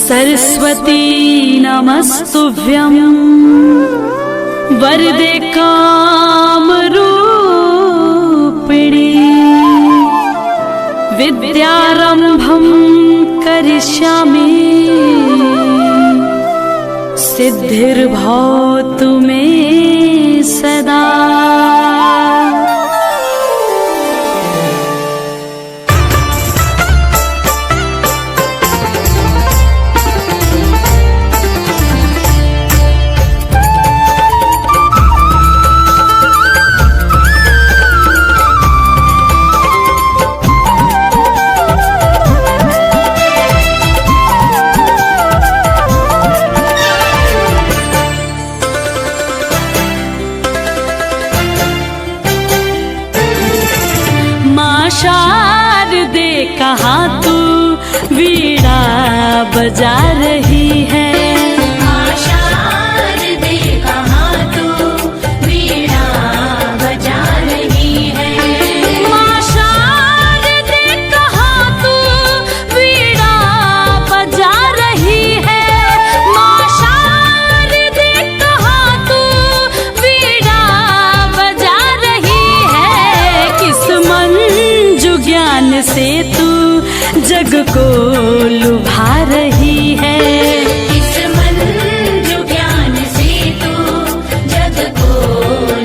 सरस्वती नमस्तुभ्यं वरदे कामरूपिणी विद्यारंभं करिष्यामि सिद्धिर्भवतु मे सदा। शारदे कहाँ तू वीणा बजा रही है। शारदे कहाँ तू वीणा बजा रही है। शारदे कहाँ तू वीणा बजा रही है। शारदे कहाँ तू वीणा बजा रही है। किस मन ज्ञान से तू जग को लुभा रही है। इस मन जो ज्ञान से तू जग को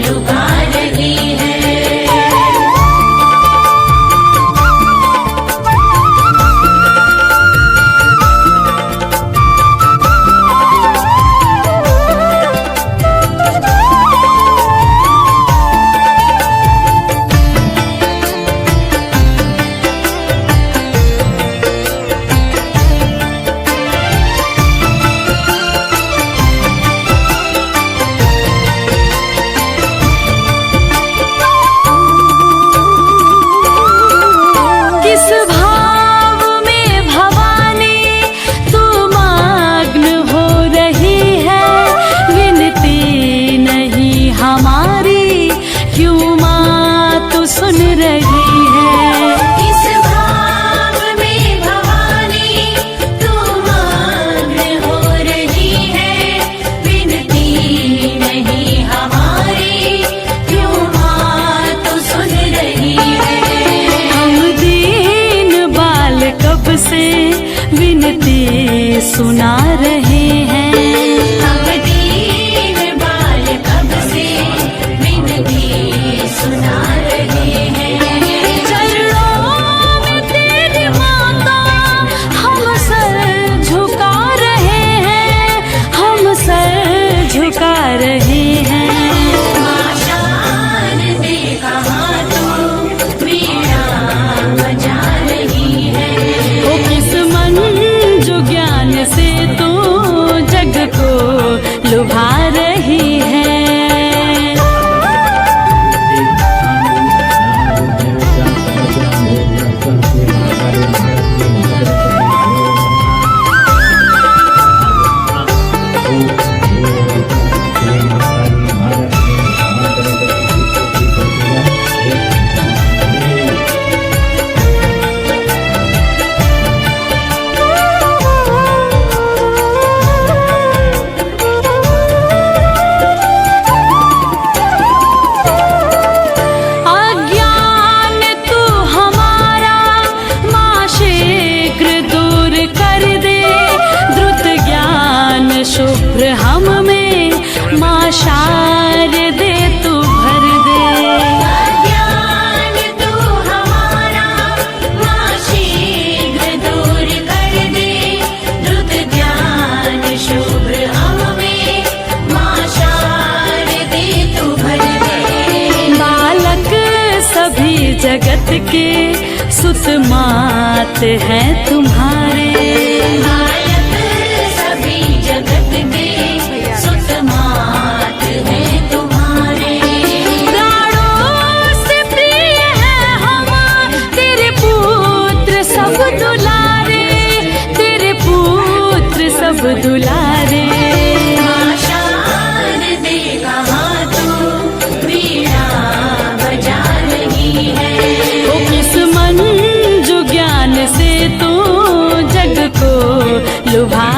लुभा रही है। से विनती सुना रहे हैं। हम दीन बाल कब से विनती सुना रहे हैं। चरणों में तेरी माता हम सर झुका रहे हैं। हम सर झुका रहे हैं। शारदे कहाँ तू वीणा बजा रही है। किस मन जो ज्ञान से तू जग को लुभा रही है। शुभ्र हम में माँ शारदे तू भर दे। ज्ञान तू हमारा माँ शीघ्र दूर कर दे। द्रुत ज्ञान शुभ्र हम में माँ शारदे तू भर दे। बालक सभी जगत के सुत मात हैं तुम्हारे। जगत के सुत मात है तुम्हारे। प्राणों से प्रिय है हम तेरे पुत्र सब दुलारे। तेरे पुत्र सब दुलारे। शारदे कहाँ तू वीणा बजा रही है। किस मन जो ज्ञान से तू जग को लुभा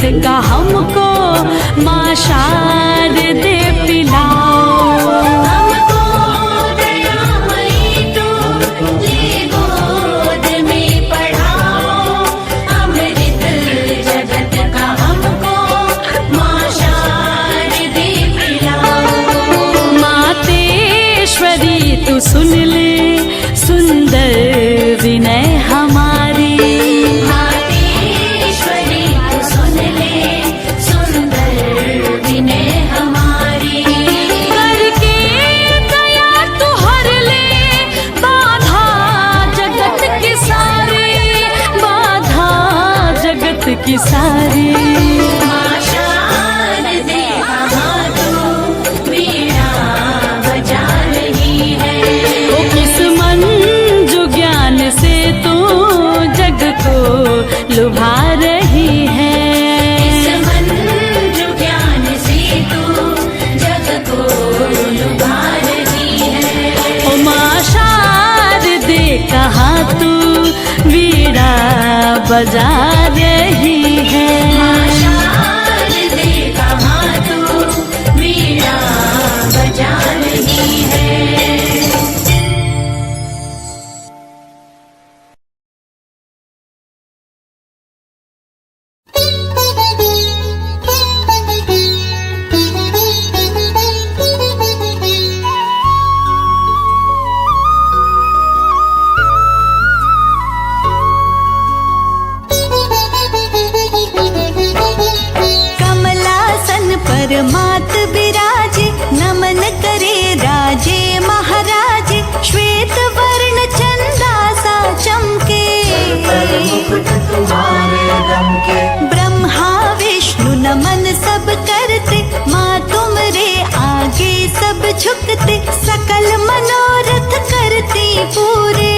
का हमको माँ शारदे पिलाओ। हमको दयामयी तू ले गोद में पढ़ाओ। अमृत जगत का हमको माँ शारदे पिलाओ। मातेश्वरी तू सुन ले सुंदर विनय हमारी। मातेश्वरी तू सुन ले सुंदर विनय हमारी। करके दया तू हर ले बाधा जगत की सारी, बाधा जगत की सारी। माँ शारदे कहाँ तू वीणा बजा रही है। ओ किस मंजू ज्ञान से तू जग को लुभा रही है। इस मंजू ज्ञान से तू जग को लुभा रही है। ओ माँ शारदे कहाँ तू वीणा बजा रही है। माँ शारदे कहाँ तू वीणा बजा रही है। कमलासन पर मात बिराजे, नमन करे राजे महाराजे। श्वेत वर्ण चंदा सा चमके, ब्रह्मा विष्णु नमन सब करते। माँ तुमरे आगे सब झुकते, सकल मनोरथ करती पूरे।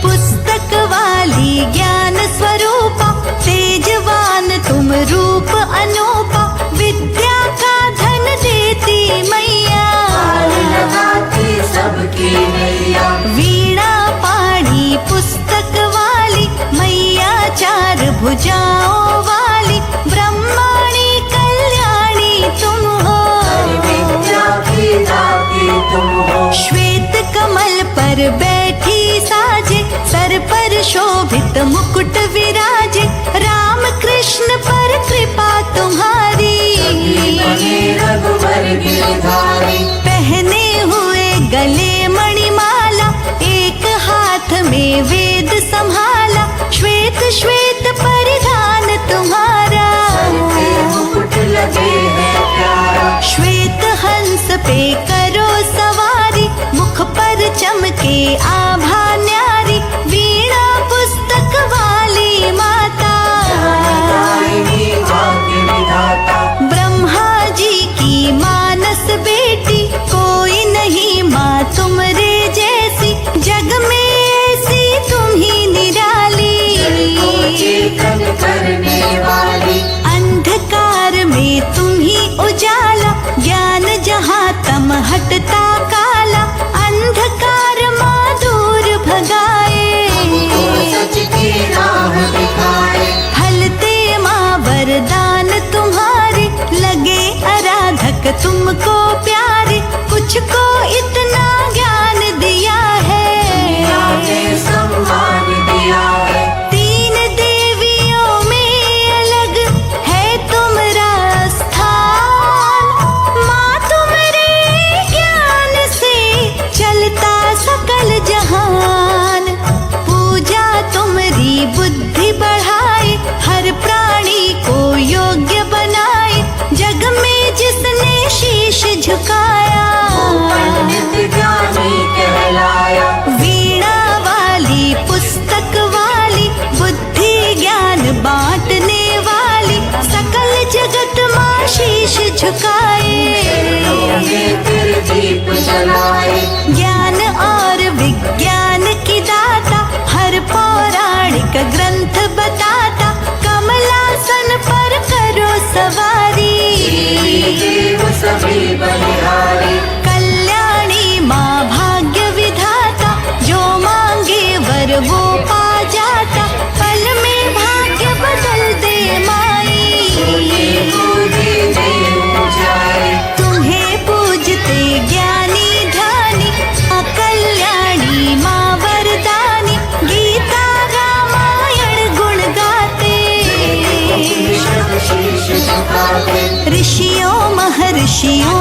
पुस्तक वाली ज्ञान स्वरूपा, तेजवान तुम रूप अनूपा। विद्या का धन देती मैया, वीणा पाणी पुस्तक वाली मैया। चार भुजाओं वाली ब्रह्माणी कल्याणी तुम हो। श्वेत कमल पर बैठी साजे, सर पर शोभित मुकुट विराजे। राम कृष्ण पर कृपा तुम्हारी, पहने हुए गले मणिमाला। एक हाथ में वेद संभाला, श्वेत श्वेत परिधान तुम्हारा। श्वेत हंस पे करो सवारी, मुख पर चमके आभा न्यारी। वीणा पुस्तक वाली माता, ब्रह्मा जी की मानस बेटी। कोई नहीं माँ तुमरे जैसी, जग में ऐसी तुम ही निराली। अंधकार में तुम ही उजाला, ज्ञान जहाँ तम हटता काला। अंधकार माँ दूर भगाए, फलते माँ वरदान तुम्हारे। लगे आराधक तुमको प्यारे, कुछ को इतना ज्ञान दिया है। तीन देवियों में अलग है तुम्हारा स्थान। माँ तुम्हारे ज्ञान से खुशियों